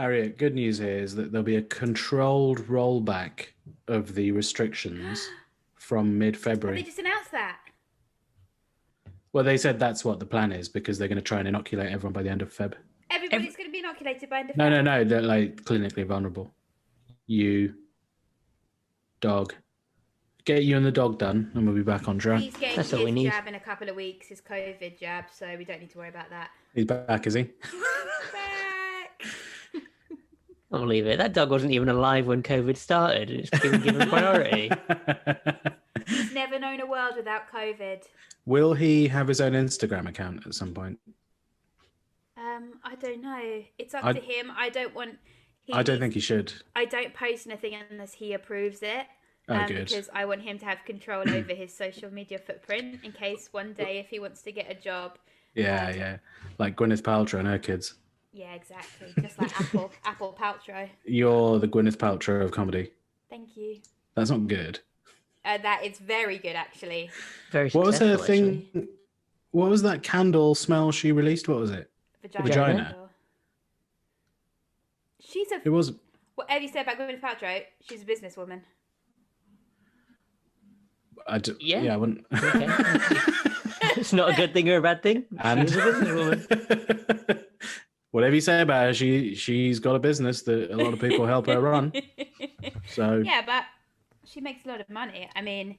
Harriet, good news here is that there'll be a controlled rollback of the restrictions from Have they mid-February. just announced that? Well, they said that's what the plan is because they're going to try and inoculate everyone by the end of Feb. Everybody's going to be inoculated by end of No, Feb. no, no. They're like clinically vulnerable. You, dog. Get you and the dog done, and we'll be back on track. He's getting That's all we his need. jab in a couple of weeks, his COVID jab, so we don't need to worry about that. He's back, is he? Back. I'll leave it. That dog wasn't even alive when COVID started. It's been given priority. He's never known a world without COVID. Will he have his own Instagram account at some point? I don't know. It's up I- to him. I don't want. I don't think he should. I don't post anything unless he approves it. Oh, good. Because I want him to have control over his social media footprint in case one day if he wants to get a job. Yeah, yeah. Like Gwyneth Paltrow and her kids. Yeah, exactly. Just like Apple Paltrow. You're the Gwyneth Paltrow of comedy. Thank you. That's not good. That is very good, actually. Very What was her successful, thing? actually. What was that candle smell she released? What was it? Vagina. She's a. It was. Whatever you said about Gwyneth Paltrow, she's a businesswoman. Yeah. I wouldn't. Okay. It's not a good thing or a bad thing. And She's a businesswoman. whatever you say about her, she's got a business that a lot of people help her run. So Yeah, but she makes a lot of money. I mean,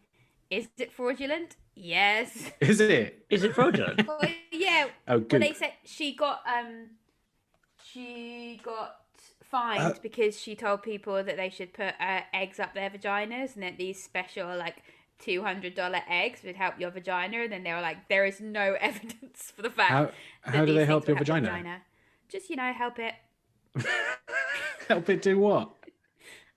is it fraudulent? Yes. is it? Is it fraudulent? Well, yeah. Oh, Well, good. they said she got fined because she told people that they should put eggs up their vaginas, and that these special like $200 eggs would help your vagina. And then they were like, there is no evidence for the fact. How do they help your vagina? Just help it. Help it do what?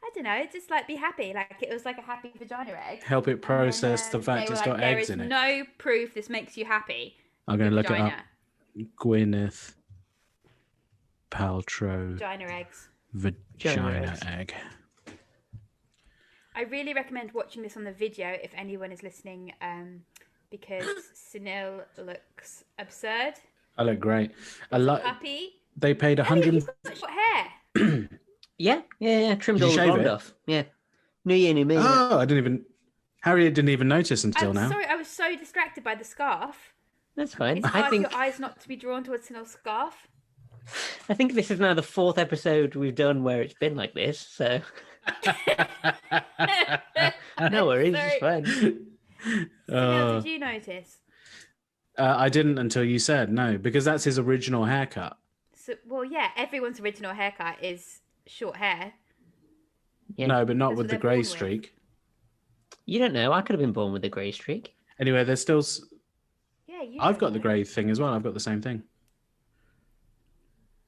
I don't know. Just like be happy. Like it was like a happy vagina egg. Help it process the And fact they were it's got eggs in There it. is no proof this makes you happy. I'm going to look Vagina. it up. Gwyneth Paltrow Vagina eggs. vagina egg. I really recommend watching this on the video if anyone is listening, because Sunil looks absurd. I look great. Puppy. They paid I mean, 100. he's got short hair. Yeah. Trimmed Did all you the shave blonde it? off. Yeah. New year, new me. Oh, I didn't even. Harriet didn't even notice until I'm now. sorry, I was so distracted by the scarf. That's fine. It's I hard for think your eyes not to be drawn towards Sunil's scarf. this is now the 4th episode we've done where it's been like this. So no worries, it's fine. Sunil, did you notice? I didn't until you said no, because that's his original haircut. So, well, yeah, everyone's original haircut is short hair. Yeah. No, but not That's with what the they're grey born with. streak. You don't know. I could have been born with a grey streak. Anyway, there's still. Yeah, you. I've don't got the know. grey thing as well. I've got the same thing.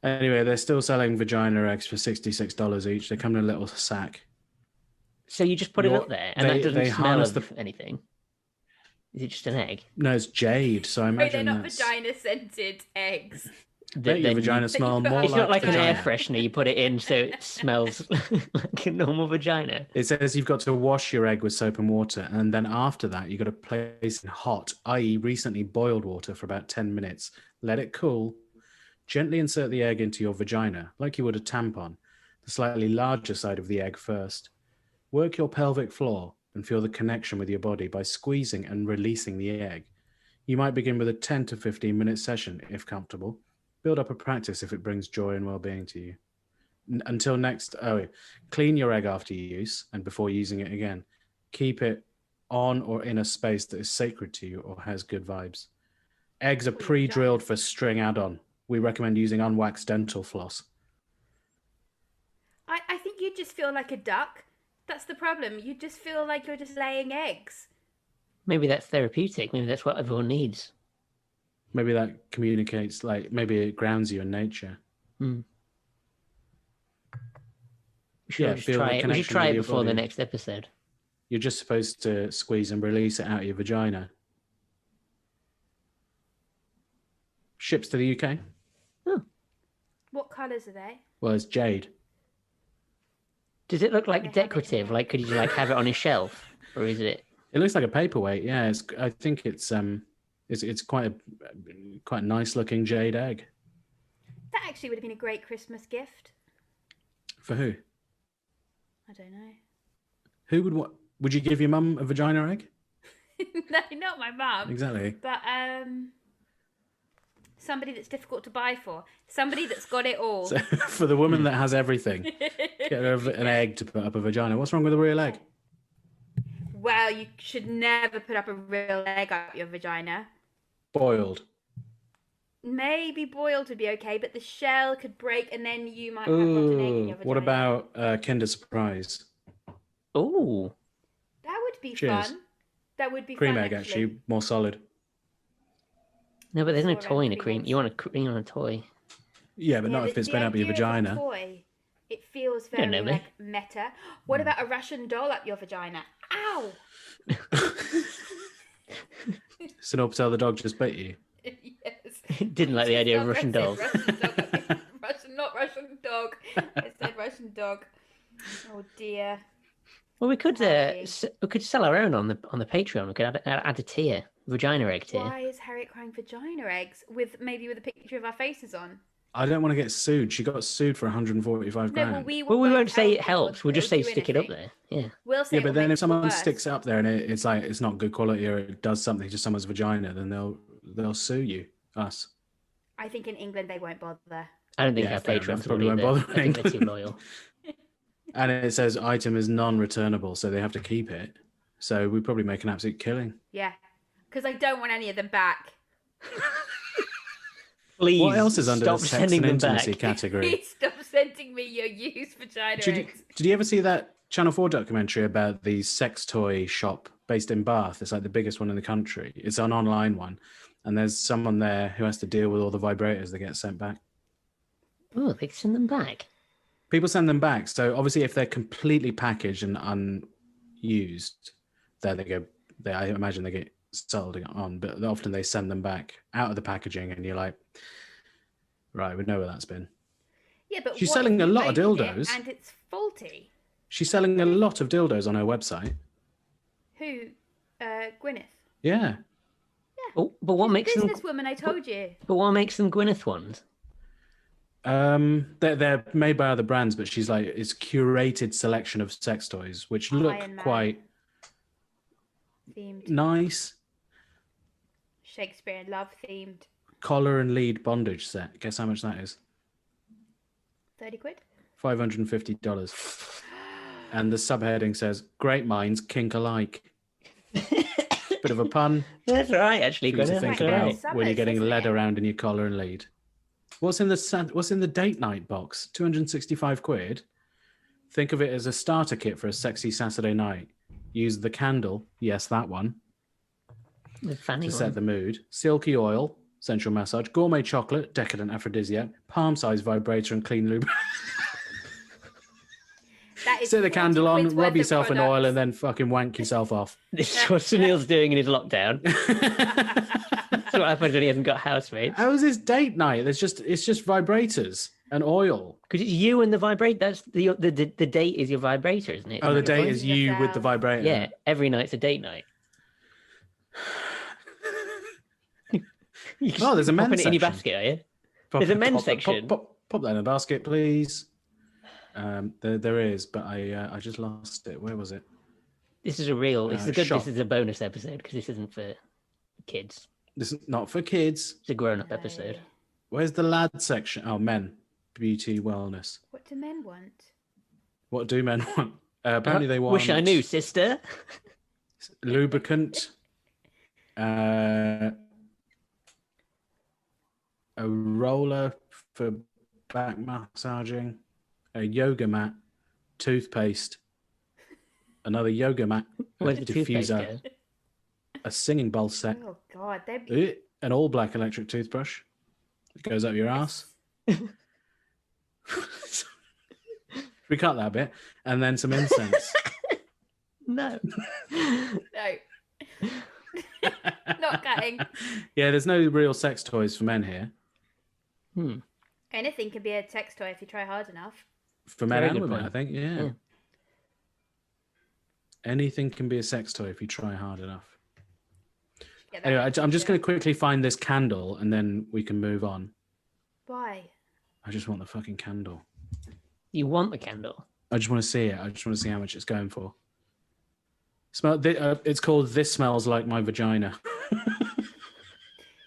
Anyway, they're still selling vagina eggs for $66 each. They come in a little sack. So you just put it You're- up there, and they- that doesn't they smell harness of anything. Is it just an egg? No, it's jade. So I No, they're imagine not that's. vagina scented eggs. Bet your Then vagina smell It's more It's not like an vagina. air freshener. You put it in so it smells like a normal vagina. It says you've got to wash your egg with soap and water, and then after that, you've got to place in hot, i.e., recently boiled water for about 10 minutes. Let it cool. Gently insert the egg into your vagina, like you would a tampon, the slightly larger side of the egg first. Work your pelvic floor and feel the connection with your body by squeezing and releasing the egg. You might begin with a 10 to 15-minute session, if comfortable. Build up a practice if it brings joy and well-being to you. Until next, clean your egg after use and before using it again. Keep it on or in a space that is sacred to you or has good vibes. Eggs are pre-drilled for string add-on. We recommend using unwaxed dental floss. I think you just feel like a duck. That's the problem. You just feel like you're just laying eggs. Maybe that's therapeutic. Maybe that's what everyone needs. Maybe that communicates, like, maybe it grounds you in nature. We should Yeah, just feel the try it. We should connection try with it your before the body. next episode. You're just supposed to squeeze and release it out of your vagina. Ships to the UK. What colours are they? Well, it's jade. Does it look They like have it decorative? here. Like, could you like have it on a shelf, or is it? It looks like a paperweight. Yeah, I think it's quite a nice looking jade egg. That actually would have been a great Christmas gift. For who? I don't know. Who would what? Would you give your mum a vagina egg? No, not my mum. Exactly. But somebody that's difficult to buy for. Somebody that's got it all. So, for the woman that has everything, get her an egg to put up a vagina. What's wrong with a real egg? Well, you should never put up a real egg up your vagina. Boiled. Maybe boiled would be okay, but the shell could break and then you might have rotten egg in your vagina. What about Kinder Surprise? Oh, That would be Cheers. fun. That would be Cream fun, egg, actually, more solid. no, but there's no All around toy in a the cream. balls. You want a toy. Yeah, but Yeah, not if it's the been up your idea of a vagina. toy, it feels don't very know me. like meta. What about a Russian doll up your vagina? Ow! So Norpatel the dog just bit you. Yes. Didn't like the idea of Dog, Russian I said dolls. Russian dog. Not Russian dog. I said Russian dog. Oh dear. Well, we could Harry. we could sell our own on the Patreon. We could add a tier, vagina egg tier. Why is Harriet crying vagina eggs with a picture of our faces on? I don't want to get sued. She got sued for 145 No, grand. well, we Well, we won't say it help helps. or We'll just say do stick it up anything. there. Yeah. We'll say Yeah, but it will then make if someone it worse. sticks it up there and it's like it's not good quality or it does something to someone's vagina, then they'll sue you, us. I think in England they won't bother. I don't think Yeah, our fair patrons enough. will Probably won't either. bother I think they're too England. loyal. And it says item is non-returnable, so they have to keep it. So we probably make an absolute killing. Yeah, because I don't want any of them back. Please What else is under stop the sex sending and them intimacy back. category? Please stop sending me your used vagina eggs. Did you ever see that Channel 4 documentary about the sex toy shop based in Bath? It's like the biggest one in the country. It's an online one. And there's someone there who has to deal with all the vibrators that get sent back. Oh, they send them back. People send them back. So obviously if they're completely packaged and unused, there they go. I imagine they get sold on, but often they send them back out of the packaging and you're like, right, we know where that's been. Yeah, but She's what selling if a you lot of opened it dildos. and it's faulty? She's selling a lot of dildos on her website. Who? Gwyneth. Yeah. Oh, but what makes them? Businesswoman, I told you. But what makes them Gwyneth ones? They're made by other brands, but she's like, it's curated selection of sex toys, which look Iron Man quite themed. nice. Shakespeare in Love themed. Collar and lead bondage set. Guess how much that is? 30 quid? $550. And the subheading says, great minds kink alike. Bit of a pun. That's right, actually, For you to Gwyneth. think That's about right. Summers, when you're getting isn't lead it? around in your collar and lead. What's in the date night box? 265 quid. Think of it as a starter kit for a sexy Saturday night. Use the candle, yes, that one, The fanny to one. set the mood. Silky oil, sensual massage. Gourmet chocolate, decadent aphrodisiac. Palm-sized vibrator and clean lube. That is Set the 40 candle on, quid's worth rub of yourself in oil, products. and then fucking wank yourself off. This is what Sunil's doing in his lockdown. That's what happens when he hasn't got housemates. How is this date night? It's just vibrators and oil. Because it's you and the vibrate. That's the date is your vibrator, isn't it? Oh, the Isn't that date your is point? you with the yourself. vibrator. Yeah, every night's a date night. Oh, there's a men's Popping it in your section. basket, are you? Pop- There's a men's pop- section. Pop that in a basket, please. There is, but I just lost it. Where was it? This is a real. This is a good. Shop. This is a bonus episode because this isn't for kids. This is not for kids. It's a grown-up episode. Where's the lad section? Oh, men, beauty, wellness. What do men want? What do men want? Apparently, they want. Wish I knew, sister. Lubricant. A roller for back massaging. A yoga mat. Toothpaste. Another yoga mat. A Where's the toothpaste diffuser. go? A singing bowl set. Oh God, they'd be. An all black electric toothbrush. It goes up your ass. We cut that bit. And then some incense. No. No. Not cutting. Yeah, there's no real sex toys for men here. Anything can be a sex toy if you try hard enough. For men Very and good women, point. I think, yeah. Yeah. Anything can be a sex toy if you try hard enough. Get that Anyway, out I'm just of going to quickly find this candle and then we can move on. Why? I just want the fucking candle. You want the candle? I just want to see it. I just want to see how much it's going for. It's called "This Smells Like My Vagina."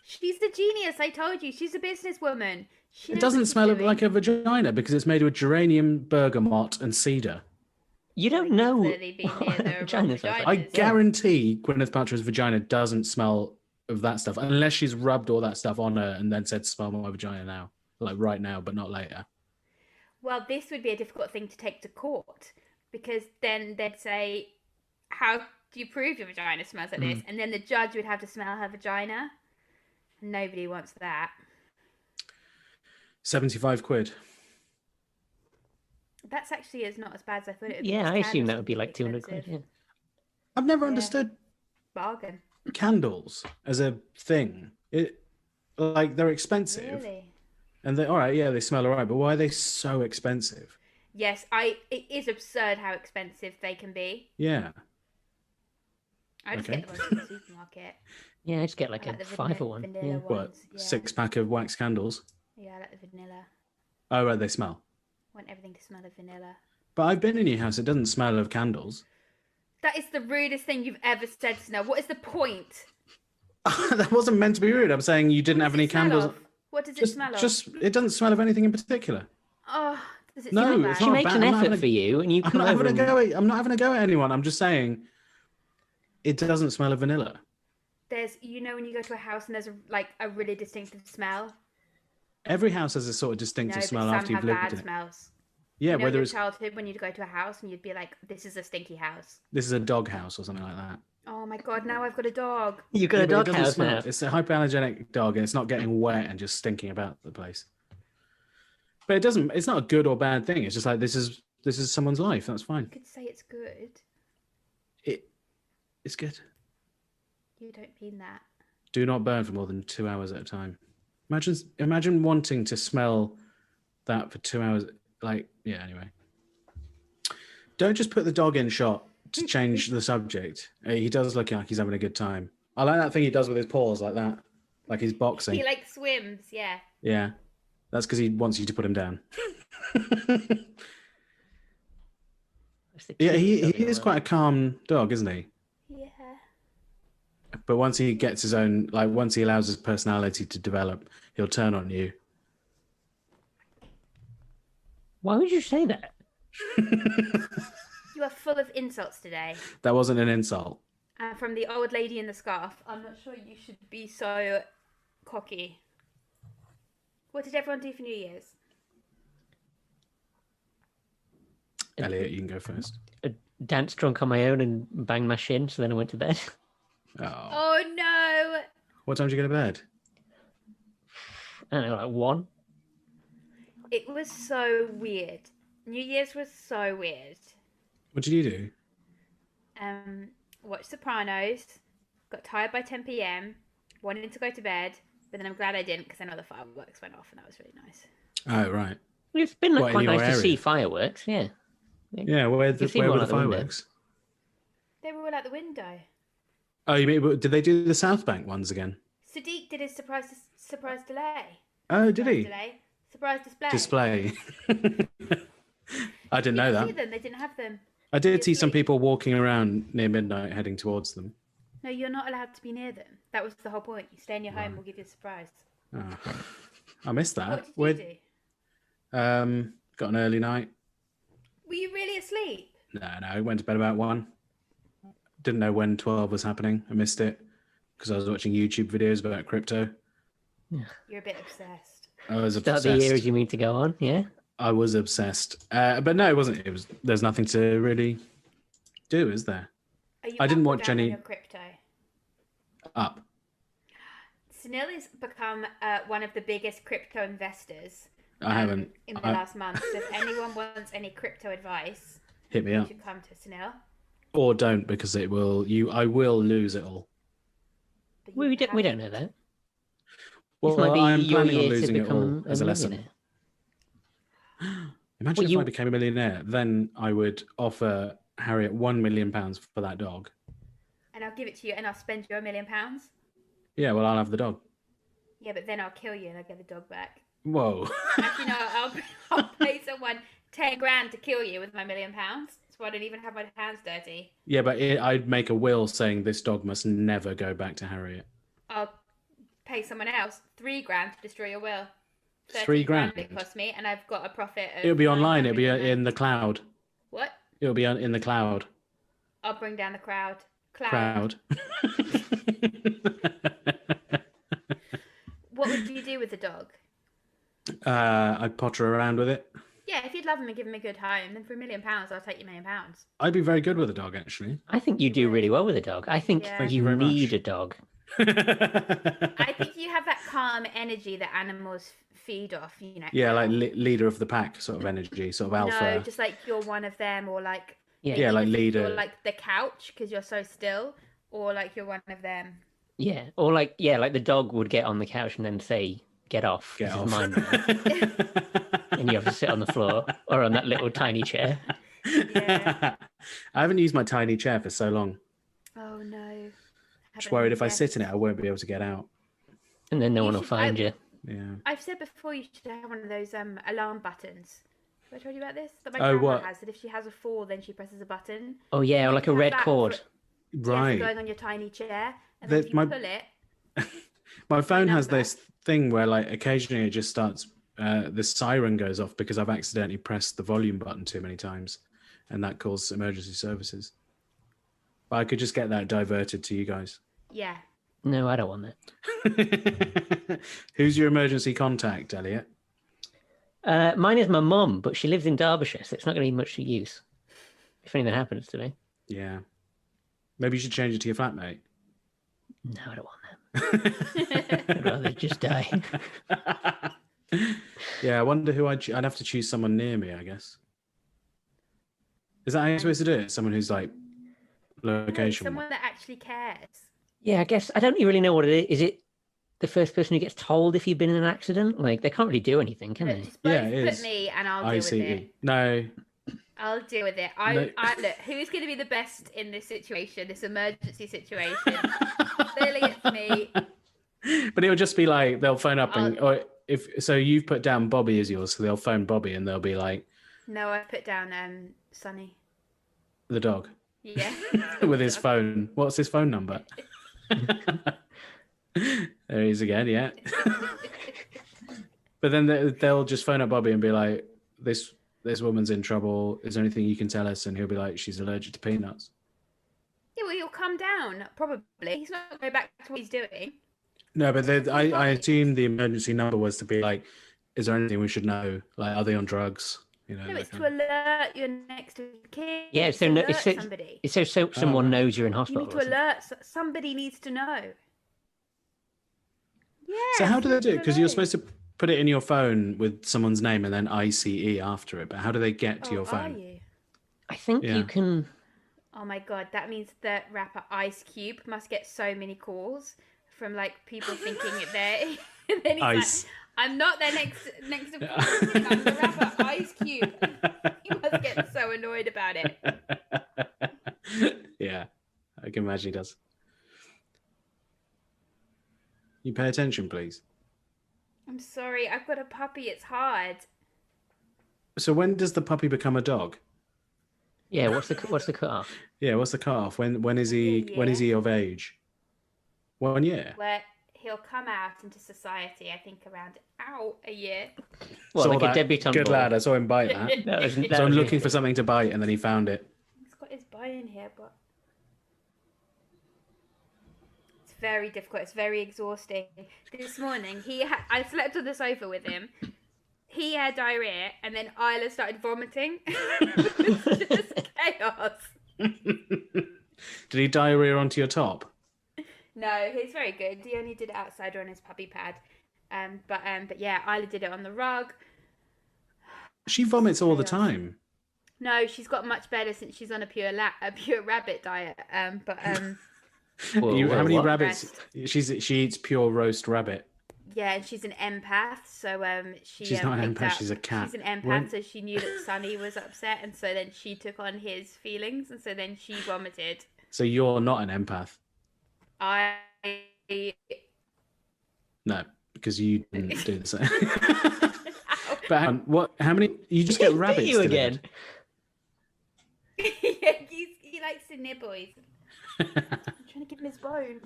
She's the genius. I told you. She's a businesswoman. She It knows doesn't what she's smell doing. like a vagina because it's made with geranium, bergamot, and cedar. You don't Like, you've know. clearly been near what the a wrong vagina smells vaginas. like. I Yeah. guarantee Gwyneth Paltrow's vagina doesn't smell of that stuff unless she's rubbed all that stuff on her and then said, "Smell my vagina now," like right now, but not later. Well, this would be a difficult thing to take to court because then they'd say, "How do you prove your vagina smells like this?" And then the judge would have to smell her vagina. Nobody wants that. 75 quid. That's actually not as bad as I thought it would be. Yeah, Those I assume candles that would be like expensive. 200 quid. Yeah. I've never Yeah. understood Bargain. candles as a thing. Like they're expensive, Really? and they all right. Yeah, they smell alright, but why are they so expensive? Yes, it is absurd how expensive they can be. Yeah, I just Okay. get the ones from the supermarket. Yeah, I just get like I a like the fiver one. vanilla Yeah. what ones. Yeah. 6-pack of wax candles? Yeah, I like the vanilla. Oh, right, they smell. I want everything to smell of vanilla. But I've been in your house. It doesn't smell of candles. That is the rudest thing you've ever said, Snow. What is the point? That wasn't meant to be rude. I'm saying you didn't What have does any it smell candles. of? What does it smell of? It doesn't smell of anything in particular. Oh, does it No, smell it's bad? She not makes bad. an I'm not effort having for you, and you I'm come not over having a and... go. I'm not having a go at anyone. I'm just saying it doesn't smell of vanilla. There's, when you go to a house and there's a really distinctive smell. Every house has a sort of No, distinctive but smell some after you've have lived bad in it. smells. Yeah, in whether your it's childhood when you'd go to a house and you'd be like, "This is a stinky house." this is a dog house or something like that. Oh my god! Now I've got a dog. You've got Yeah, a but it dog doesn't house smell. now. It's a hypoallergenic dog, and it's not getting wet and just stinking about the place. But it doesn't. It's not a good or bad thing. It's just like this is someone's life. That's You fine. could say it's good. It's good. You don't mean that. Do not burn for more than 2 hours at a time. Imagine wanting to smell that for 2 hours. Anyway. Don't just put the dog in shot to change the subject. He does look like he's having a good time. I like that thing he does with his paws like that. Like he's boxing. He swims, yeah. Yeah. That's because he wants you to put him down. Yeah, he is quite a calm dog, isn't he? Yeah. But once he gets his own, once he allows his personality to develop, he'll turn on you. Why would you say that? You are full of insults today. That wasn't an insult. And from the old lady in the scarf, I'm not sure you should be so cocky. What did everyone do for New Year's? Elliot, you can go first. Danced drunk on my own and banged my shin, so then I went to bed. Oh. Oh no! What time did you go to bed? I don't know, like 1. It was so weird. New Year's was so weird. What did you do? Watched Sopranos, got tired by 10 p.m, wanted to go to bed, but then I'm glad I didn't because then all the fireworks went off and that was really nice. Oh, right. It's been What, in quite your nice to area? see fireworks, yeah. Yeah, where You see were one the out the window. fireworks? They were all out the window. Oh, you mean, did they do the South Bank ones again? Sadiq did his surprise delay. Oh, did he? Surprise display. Display. I didn't know See that. them. They didn't have them. I did see You're some asleep. people walking around near midnight heading towards them. No, you're not allowed to be near them. That was the whole point. You stay in your home, we'll give you a surprise. Oh, I missed that. What did you do? Got an early night. Were you really asleep? No, I went to bed about 1. Didn't know when 12 was happening. I missed it because I was watching YouTube videos about crypto. You're a bit obsessed. I was Start obsessed. the year as you mean to go on, yeah? I was obsessed. But no, it wasn't. There's nothing to really do, is there? Are you I didn't up or watch down on any- your crypto? Up. Sunil has become one of the biggest crypto investors I haven't. in the last month. So if anyone wants any crypto advice, Hit me you up. should come to Sunil. Or don't, because I will lose it all. But We you don't know that. Well, This might be I'm your planning on year to losing it all become as a lesson. millionaire. Imagine Well, if I became a millionaire, then I would offer Harriet £1 million for that dog. And I'll give it to you and I'll spend you £1 million. Yeah, well, I'll have the dog. Yeah, but then I'll kill you and I'll get the dog back. Whoa. Actually, no, I'll pay someone 10 grand to kill you with my £1 million. So I don't even have my hands dirty. Yeah, but I'd make a will saying this dog must never go back to Harriet. I'll pay someone else 3 grand to destroy your will. 3 grand. It cost me, and I've got a profit of. It'll be online. It'll be 999. in the cloud. What? It'll be in the cloud. I'll bring down the crowd. Crowd. What would you do with the dog? I'd potter around with it. Yeah, if you'd love him and give him a good home, then for £1 million, I'll take your £1 million. I'd be very good with a dog, actually. I think you do really well with a dog. I think Thank you very need much. a dog. I think you have that calm energy that animals feed off, you know. Yeah, like leader of the pack sort of energy, sort of alpha. No, just like you're one of them, or like Yeah, like leader. You're like the couch because you're so still, or like you're one of them. Yeah, or like the dog would get on the couch and then say, "Get off, Get this off." is mine now." And you have to sit on the floor or on that little tiny chair. Yeah. I haven't used my tiny chair for so long. Oh no. Just worried if I sit in it, I won't be able to get out. And then no You one will should- find you. Yeah. I've said before you should have one of those alarm buttons. Have I told you about this? That my Oh, grandma what? has. That if she has a fall, then she presses a button. Oh yeah, or You like a can have red that cord. for- Yeah, for Right. going on your tiny chair, and then if you My pull it. phone has number. this thing where, like, occasionally it just starts. The siren goes off because I've accidentally pressed the volume button too many times, and that calls emergency services. But I could just get that diverted to you guys. Yeah. No, I don't want that. Who's your emergency contact, Elliot? Mine is my mum, but she lives in Derbyshire, so it's not going to be much use if anything happens to me. Yeah. Maybe you should change it to your flatmate. No, I don't want that. I'd rather just die. Yeah, I wonder who I'd have to choose someone near me, I guess. Is that how you're supposed to do it? Someone who's like location. Someone that actually cares. Yeah, I guess I don't really know what it is. Is it the first person who gets told if you've been in an accident? Like they can't really do anything, can Look, they? just both Yeah, it put is. me and I'll deal with ICE. it. No. I'll deal with it. No. Look, who's going to be the best in this situation, this emergency situation? Clearly, it's me. But it'll just be like they'll phone up and or if so you've put down Bobby as yours, so they'll phone Bobby and they'll be like No, I put down Sonny. the dog Yeah. with his phone. What's his phone number? There he is again, yeah. But then they'll just phone up Bobby and be like, this woman's in trouble. Is there anything you can tell us? And he'll be like, she's allergic to peanuts. Yeah, well, he'll come down, probably. He's not going to go back to what he's doing. No, but I assume the emergency number was to be like, is there anything we should know? Like, are they on drugs? You know, No, that it's kind to of- alert your next of kin. Yeah, so to it's alert so- somebody. It's so someone right. knows you're in You hospital. need to or something. alert. Somebody needs to know. Yeah. So how do they do it? Because you're alert. supposed to put it in your phone with someone's name and then ICE after it. But how do they get to your Are phone? you? I think Yeah. you can. Oh my god, that means that rapper Ice Cube must get so many calls from like people thinking it there. And then he's Ice. like, I'm not their next of kin. I'm the rapper Ice Cube. He must get so annoyed about it. Yeah, I can imagine he does. You pay attention, please. I'm sorry, I've got a puppy. It's hard. So when does the puppy become a dog? Yeah, what's the cutoff? Yeah, what's the cutoff? When is he A when is year. he of age? 1 year. Where he'll come out into society, I think, around a year. Well, Saw like a that. debutante. Good ball. lad. I saw him bite that. That was, that So I'm was looking it. for something to bite, and then he found it. He's got his bite in here, but it's very difficult. It's very exhausting. This morning, I slept on the sofa with him. He had diarrhea, and then Isla started vomiting. It was just chaos. Did he diarrhea onto your top? No, he's very good. He only did it outside or on his puppy pad. But yeah, Isla did it on the rug. She vomits all the Chaos. time. No, she's got much better since she's on a pure rabbit diet. Whoa, How whoa, many what? rabbits? She eats pure roast rabbit. Yeah, and she's an empath, so She's not an picked empath, up- she's a cat. She's an empath, When- so she knew that Sonny was upset, and so then she took on his feelings, and so then she vomited. So you're not an empath. I No, because you didn't do the same. But hang on, what? How many? You just get Bit rabbits you delivered? Yeah, he likes to nibble. I'm trying to give him his bone.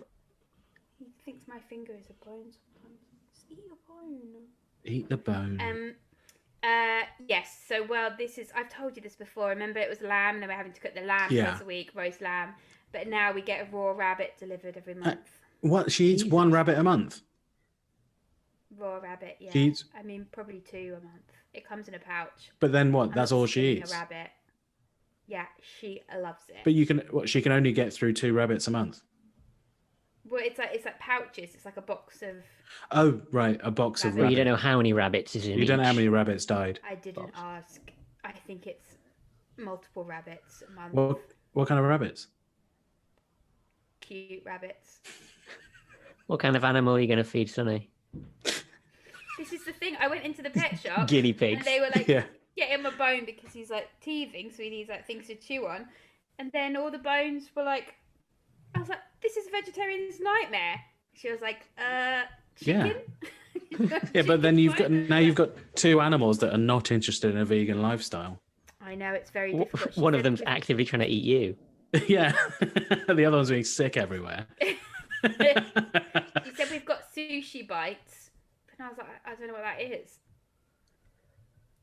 He thinks my finger is a bone sometimes. Just eat a bone. Eat the bone. Yes. So, I've told you this before. Remember, it was lamb, and then we're having to cook the lamb twice a week, roast lamb. But now we get a raw rabbit delivered every month. What? She eats Jesus. one rabbit a month? Raw rabbit, yeah. She eats... I mean, probably 2 a month. It comes in a pouch. But then what? I'm That's not all she skinning eats? A rabbit. Yeah, she loves it. But she can only get through 2 rabbits a month? Well, it's like pouches. It's like a box of... Oh, right. A box of Well, rabbits. you don't know how many rabbits is in You don't know how each. many rabbits died? I didn't ask. I think it's multiple rabbits a month. What kind of rabbits? Cute rabbits. What kind of animal are you going to feed Sonny? This is the thing. I went into the pet shop. Guinea pigs. And they were like, Yeah. get him a bone because he's like teething, so he needs like things to chew on. And then all the bones were like, I was like, this is a vegetarian's nightmare. She was like, chicken? Yeah, but then you've got 2 animals that are not interested in a vegan lifestyle. I know, it's very difficult. One of them's actively trying to eat you. Yeah. The other one's being sick everywhere. She said we've got sushi bites. And I was like, I don't know what that is.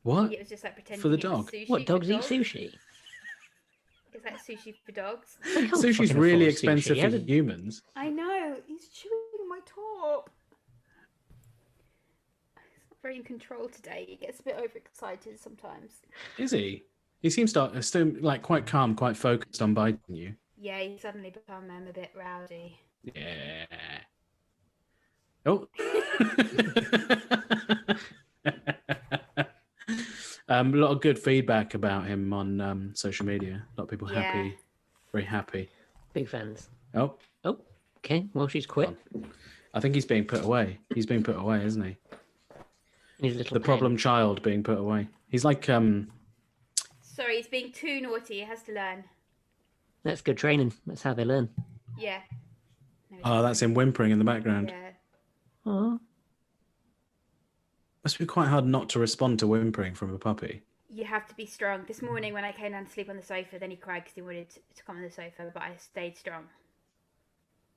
What? It was just like pretending For the it was dog? sushi What, for dogs eat dogs. sushi? Is that sushi for dogs? You can't Sushi's fucking really afford expensive sushi. for humans. I know. He's chewing my top. He's not very in control today. He gets a bit overexcited sometimes. Is he? He seems still like quite calm, quite focused on biting you. Yeah, he suddenly become a bit rowdy. Yeah. Oh. A lot of good feedback about him on social media. A lot of people happy, very happy. Big fans. Oh, Okay, well, she's quit. I think he's being put away. He's being put away, isn't he? In his little The pen. problem child being put away. He's like Sorry, he's being too naughty. He has to learn. That's good training. That's how they learn. Yeah. No, he's oh, not. that's him whimpering in the background. Yeah. Aw. Must be quite hard not to respond to whimpering from a puppy. You have to be strong. This morning when I came down to sleep on the sofa, then he cried because he wanted to come on the sofa, but I stayed strong.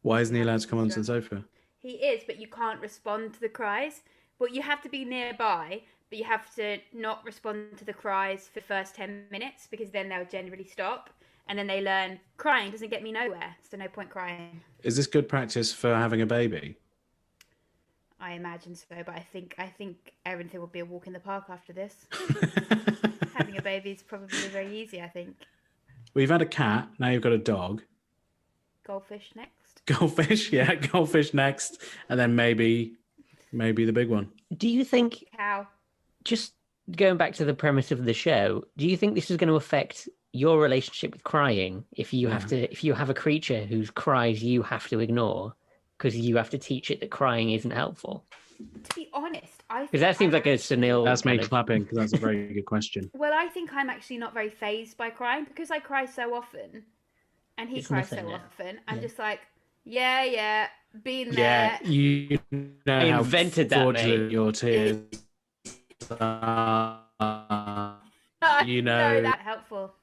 Why isn't he allowed to come onto the sofa? He is, but you can't respond to the cries. Well, you have to be nearby, but you have to not respond to the cries for the first 10 minutes because then they'll generally stop. And then they learn crying doesn't get me nowhere, so no point crying. Is this good practice for having a baby? I imagine so, but I think everything will be a walk in the park after this. Having a baby is probably very easy, I think. Well, you've had a cat, now you've got a dog. Goldfish next. Goldfish, yeah, goldfish next. And then maybe the big one. Do you think, Cow. just going back to the premise of the show, do you think this is going to affect your relationship with crying if you have a creature whose cries you have to ignore because you have to teach it that crying isn't helpful? To be honest, I think Because that seems like a senile. That's me kind of- clapping because that's a very good question. Well, I think I'm actually not very phased by crying because I cry so often, and he It's cries so nothing now. often. I'm Yeah. just like, yeah, been Yeah, there. you know I how invented that, fraudulent mate. your tears are. You know. No, that's helpful.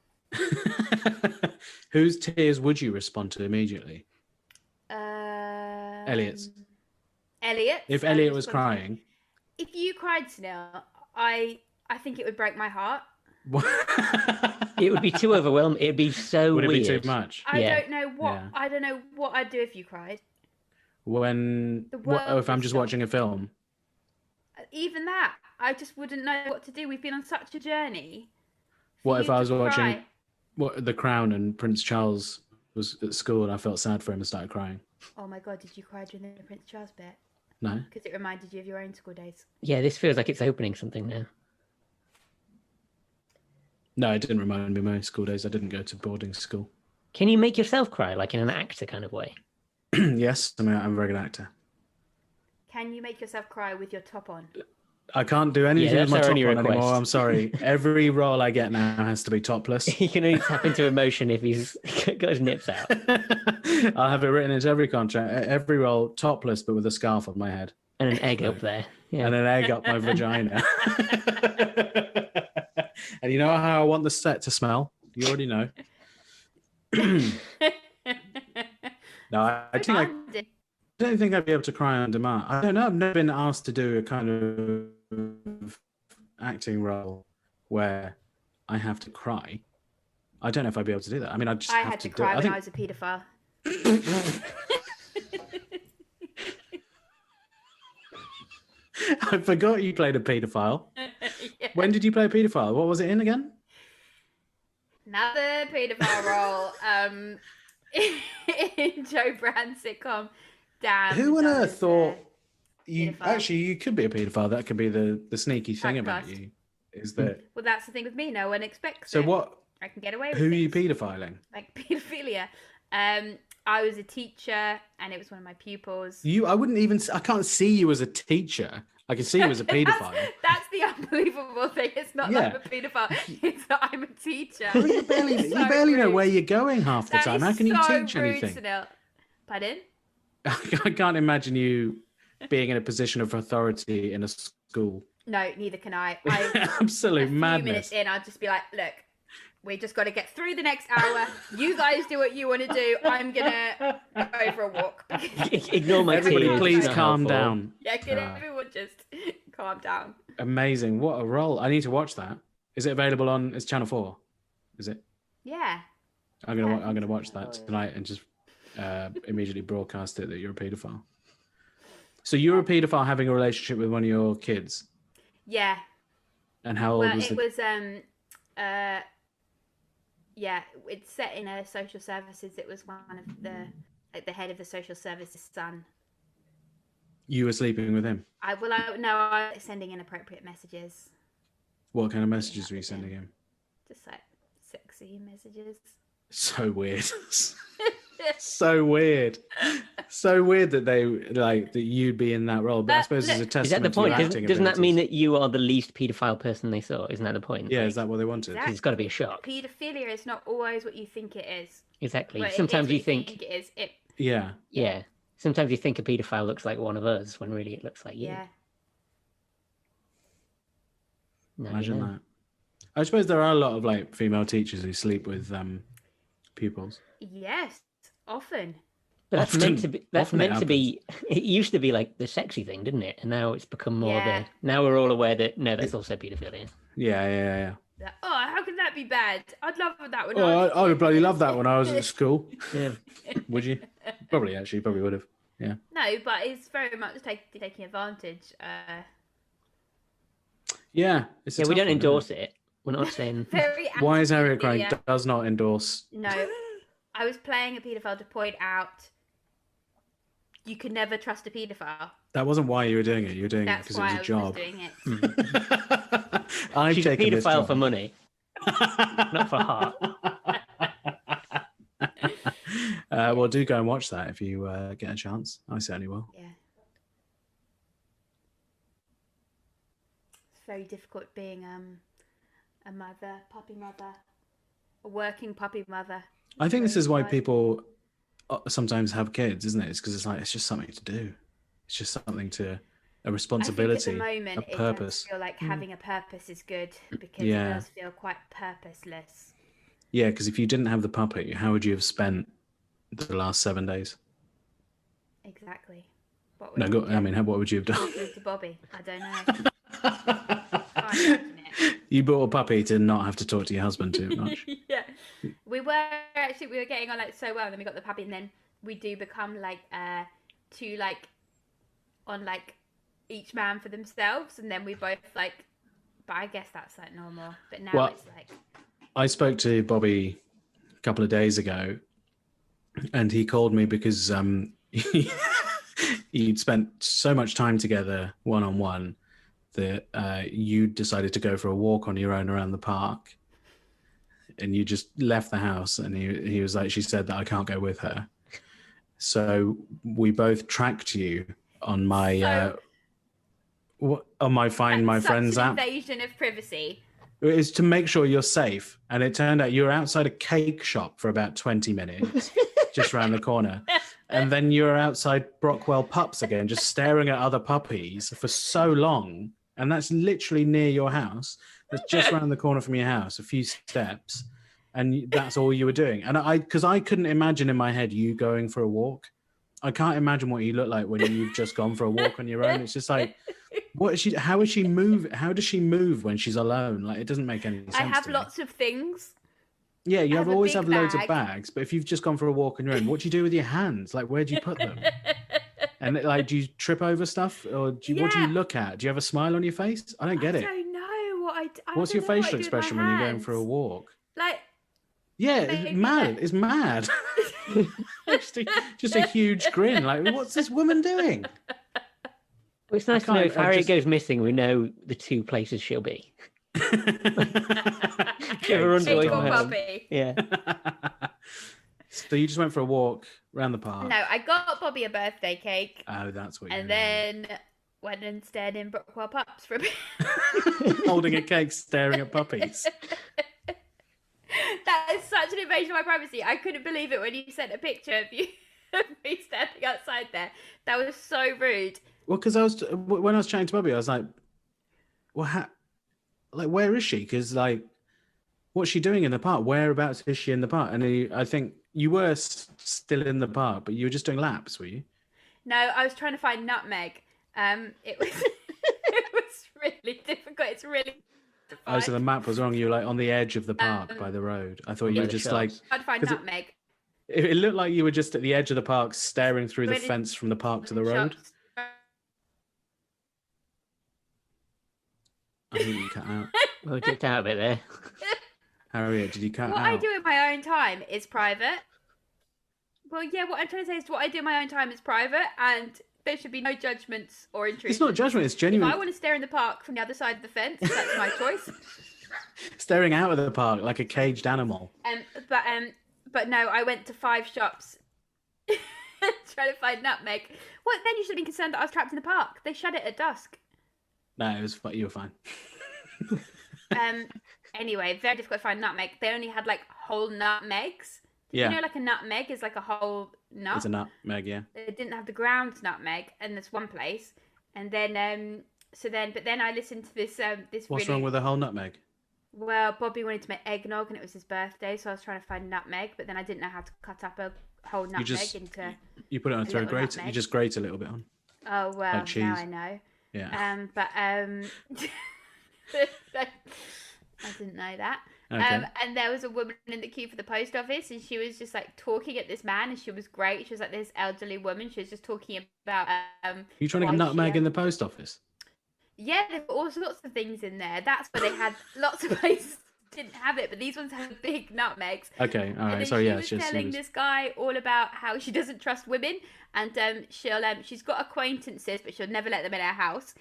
Whose tears would you respond to immediately? Elliot's. If I Elliot would was respond to- crying. If you cried, Snell, I think it would break my heart. It would be too overwhelming. It'd be so Would it weird. be too much? I Yeah. don't know what Yeah. I don't know what I'd do if you cried. If I'm world just would watching a film? Even that, I just wouldn't know what to do. We've been on such a journey. For What if you I to was watching cry. The Crown and Prince Charles was at school and I felt sad for him and started crying? Oh my god, did you cry during the Prince Charles bit? No. Because it reminded you of your own school days. Yeah, this feels like it's opening something now. No, it didn't remind me of my school days. I didn't go to boarding school. Can you make yourself cry, like in an actor kind of way? Yes, I'm a very good actor. Can you make yourself cry with your top on? I can't do anything Yeah, with my that's top our on only anymore. request. I'm sorry. Every role I get now has to be topless. He can only tap into emotion if he's got his nips out. I'll have it written into every contract, every role topless, but with a scarf on my head. And an egg up there. Yeah. and an egg up my vagina. And you know how I want the set to smell? You already know. No, I don't think I'd be able to cry on demand. I don't know. I've never been asked to do a kind of acting role where I have to cry. I don't know if I'd be able to do that. I mean, I had to cry when I was a paedophile. I forgot you played a paedophile. Yeah. When did you play a paedophile? What was it in again? Another paedophile role. In Joe Brand's sitcom. Damn. Who on earth thought you paedophile. actually you could be a paedophile? That could be the sneaky thing about Typecast. you. Is that Well, that's the thing with me. No one expects so? it. What? I can get away with Who are you things. paedophiling? Like paedophilia. I was a teacher, and it was one of my pupils. I wouldn't even. I can't see you as a teacher. I can see you as a paedophile. That's the unbelievable thing. It's not that I'm a paedophile. It's that I'm a teacher. Well, you barely, So you barely know rude. where you're going half the That time. is How can you so teach rude, anything? Sunil. Pardon? I can't imagine you being in a position of authority in a school. No, neither can I. Absolute A few madness. minutes in, I'll just be like, look, we just got to get through the next hour. You guys do what you want to do. I'm going to go for a walk. Ignore my Everybody, tears, please it's not calm helpful. down. Yeah, can everyone just calm down? Amazing. What a role. I need to watch that. Is it available on? It's Channel 4. Is it? Yeah. I'm gonna watch that tonight and just immediately broadcast it that you're a paedophile. So you're a paedophile having a relationship with one of your kids. Yeah. And how old Well, was it was yeah, it's set in a social services. It was one of the head of the social services son. You were sleeping with him? I was sending inappropriate messages. What kind of messages were you sending him? Just like sexy messages. So weird. So weird. So weird that they that you'd be in that role. But I suppose it's a testament Is that the to your point? acting Doesn't that mean abilities. that you are the least paedophile person they saw? Isn't that the point? Yeah, is that what they wanted? Exactly. It's got to be a shock. Paedophilia is not always what you think it is. Exactly. Well, it Sometimes is you what think, it is. Yeah. yeah. Sometimes you think a paedophile looks like one of us when really it looks like you. Yeah. No, Imagine no. that. I suppose there are a lot of female teachers who sleep with pupils. Yes, often. But that's Often- meant to be. That's often it meant to be. It used to be like the sexy thing, didn't it? And now it's become more Yeah. the. Now we're all aware that no, that's also paedophilia. Yeah. Like, oh, how can that be bad? I'd love that one. Oh, I would bloody love that when I was at school. Yeah. Would you? Probably would have. Yeah. No, but it's very much taking advantage. Yeah. It's a Yeah, we tough don't one, isn't it? We're not saying. Very. Why is Harriet crying? anti-paedophilia. Does not endorse. No, I was playing a paedophile to point out you can never trust a paedophile. That wasn't why you were doing it. You were doing it That's because it why was a job. doing it. I've She's a taken this paedophile job. for money, not for heart. Well, do go and watch that if you get a chance. I certainly will. Yeah. It's very difficult being a mother, puppy mother, a working puppy mother. I think this is why Right. people sometimes have kids, isn't it? It's because it's just something to do. It's just something to a responsibility, I think at the moment, a purpose. It does feel like having a purpose is good because Yeah. it does feel quite purposeless. Yeah, because if you didn't have the puppet, how would you have spent the last 7 days? Exactly. What No, would you do? I mean, what would you have done? Talking to Bobby. I don't know. Can't imagine it. You bought a puppy to not have to talk to your husband too much. Yeah, we were getting on so well, and then we got the puppy, and then we do become two on each man for themselves, and then we both but I guess that's normal. But now Well, it's I spoke to Bobby a couple of days ago, and he called me because he'd spent so much time together one-on-one that you decided to go for a walk on your own around the park, and you just left the house, and he was like, she said that I can't go with her. So we both tracked you on my Find My Friends app. Invasion of privacy. It's to make sure you're safe. And it turned out you were outside a cake shop for about 20 minutes, just around the corner. And then you're outside Brockwell Pups again, just staring at other puppies for so long. And that's literally near your house. That's just around the corner from your house, a few steps. And that's all you were doing. And because I couldn't imagine in my head you going for a walk. I can't imagine what you look like when you've just gone for a walk on your own. It's just like, what is she? How is she move? How does she move when she's alone? Like, it doesn't make any sense. I have to me. lots of things. Yeah, you always have loads of bag. bags, but if you've just gone for a walk on your own, what do you do with your hands? Like, where do you put them? And like, do you trip over stuff, or what do you look at? Do you have a smile on your face? I don't get it. I don't know what I What's your don't know what facial I do with expression my when you're going hands. for a walk? Like, Yeah, maybe it's mad. It's mad. just a huge grin. Like, what's this woman doing? Well, it's nice to know can't- if I Harriet just- goes missing, we know the two places she'll be. Give her Okay, underway Cake or from home. puppy. Yeah. So you just went for a walk around the park. No, I got Bobby a birthday cake, Oh, that's what you and then went and stared in Brockwell Pups for a bit. holding a cake, staring at puppies. That is such an invasion of my privacy. I couldn't believe it when you sent a picture of you of me standing outside there. That was so rude. Well, because when I was chatting to Bobby, I was like, "Well, where is she? Because like, what's she doing in the park? Whereabouts is she in the park?" And I think you were still in the park, but you were just doing laps, were you? No, I was trying to find Nutmeg. It was it was really difficult. It's really Oh, so the map was wrong. You were like on the edge of the park by the road. I thought you By were the just shops. like. trying to find 'cause Nutmeg. It looked like you were just at the edge of the park, staring through the Where did- fence from the park to the road. Shops. I think you cut out. Well, we dipped out a bit there. Harriet, did you cut What out? I do in my own time is private. Well, yeah, what I'm trying to say is what I do in my own time is private, and there should be no judgments or intrusions. It's not judgment. It's If genuine. I want to stare in the park from the other side of the fence, that's my choice. Staring out of the park like a caged animal. But no, I went to 5 shops trying to find Nutmeg. Well, then you should have been concerned that I was trapped in the park. They shut it at dusk. No, it was. You were fine. Anyway, very difficult to find Nutmeg. They only had like whole nutmegs. Yeah, You know, like a nutmeg is like a whole nut. it's a nutmeg. Yeah. They didn't have the ground nutmeg, and there's one place. And then, but then I listened to this. What's really, wrong with a whole nutmeg? Well, Bobby wanted to make eggnog, and it was his birthday, so I was trying to find nutmeg, but then I didn't know how to cut up a whole nutmeg into. You put it on through a little grate. You nutmeg. just grate a little bit on. Oh well, Like cheese. now I know. Yeah. I didn't know that. Okay. And there was a woman in the queue for the post office, and she was just like talking at this man, and she was great. She was like this elderly woman. She was just talking about. You trying to get why nutmeg she, in the post office? Yeah, there were all sorts of things in there. That's where they had lots of places didn't have it, but these ones had big nutmegs. Okay. All And right. then Sorry. she Yeah. was It's just. telling this guy all about how she doesn't trust women, and she's got acquaintances, but she'll never let them in her house.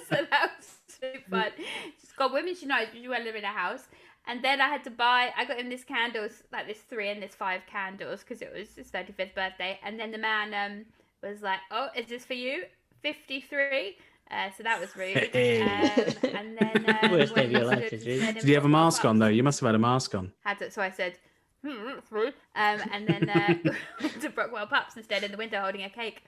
So that was so fun. She's got women she knows, but she won't let them in her house. And then I got him this candles, like this 3 and this 5 candles, because it was his 35th birthday. And then the man was like, "Oh, is this for you? 53." So that was rude. Hey. And then Worst day of your went life, to- is it? said Did he have a Brockwell mask on Pups. though? You must have had a mask on. So I said, through. And then went to Brockwell Pups instead in the window holding a cake.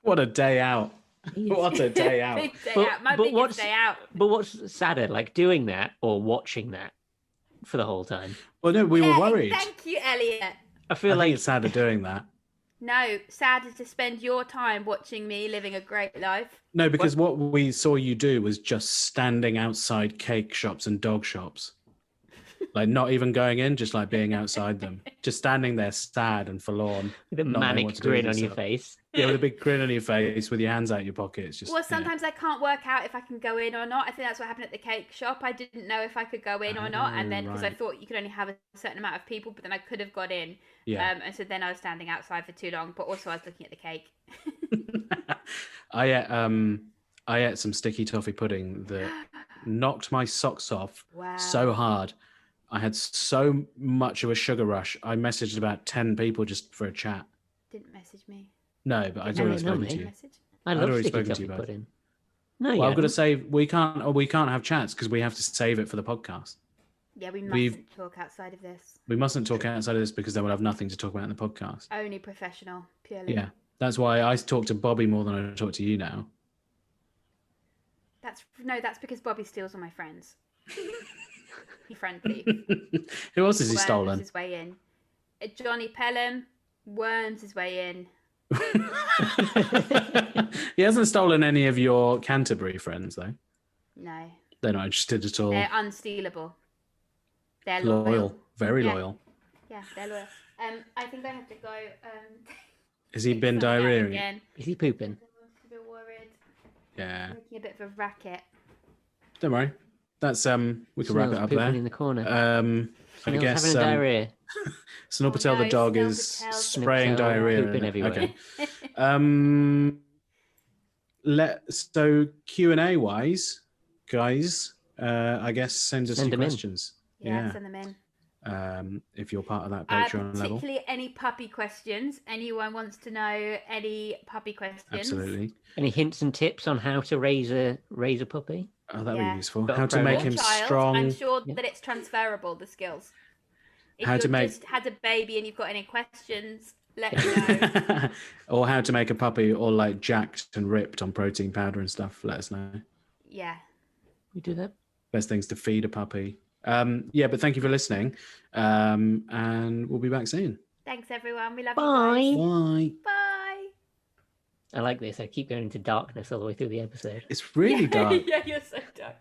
What a day out! What a day out! Big day But- out. My but biggest what's- day out. But what's sadder, like doing that or watching that for the whole time? Well, no, we were Hey, worried. Thank you, Elliot. I I feel think like it's sad at doing that. No, sad to spend your time watching me living a great life. No, because what we saw you do was just standing outside cake shops and dog shops. Like not even going in, just like being outside them. Just standing there sad and forlorn. with a not knowing what manic to do with grin on your yourself. face. Yeah, with a big grin on your face with your hands out your pockets. Just Well, yeah. sometimes I can't work out if I can go in or not. I think that's what happened at the cake shop. I didn't know if I could go in or not, and then because I right. thought you could only have a certain amount of people, but then I could have got in. Yeah. And so then I was standing outside for too long, but also I was looking at the cake. I ate some sticky toffee pudding that knocked my socks off Wow. so hard. I had so much of a sugar rush. I messaged about 10 people just for a chat. Didn't message me. No, but I'd No, already no, spoken mate. to you. Message. I I'd love already sticky spoken to you toffee both. pudding. No, Well, yeah. I've got to say we can't have chats because we have to save it for the podcast. Yeah, we We've- mustn't talk outside of this. We mustn't talk outside of this because then we'll have nothing to talk about in the podcast. Only professional, purely. Yeah, that's why I talk to Bobby more than I talk to you now. That's because Bobby steals all my friends. He friendly. Who else has he Worms stolen? his way in. Johnny Pelham worms his way in. He hasn't stolen any of your Canterbury friends, though. No, They're not interested at all. they're unstealable. They're Loyal, loyal. very Yeah. loyal. Yeah, they're loyal. I think I have to go. Has he been something out diarrheaing? again. Is he pooping? Everyone's a bit worried. Yeah. Making a bit of a racket. Don't worry. That's we can wrap it Snell's up pooping there. in the corner. I Snell's guess having a diarrhea. Snell Patel the no, dog Snell is Patel's spraying Patel diarrhea. pooping everywhere. Okay. So Q&A wise, guys, I guess send us Send your them in. questions. Yeah, send them in. If you're part of that Patreon level. Particularly any puppy questions. Anyone wants to know any puppy questions? Absolutely. Any hints and tips on how to raise a puppy? Oh, that'd Yeah. be useful. Got a How to make program. him Child, strong. I'm sure Yeah. that it's transferable, the skills. If How you've to make- just had a baby and you've got any questions, let me know. Or how to make a puppy all like jacked and ripped on protein powder and stuff. Let us know. Yeah. We do that. Best things to feed a puppy. But thank you for listening. And we'll be back soon. Thanks, everyone. We love Bye. you Bye. guys. Bye. I like this. I keep going into darkness all the way through the episode. It's really dark. Yeah, you're so dark.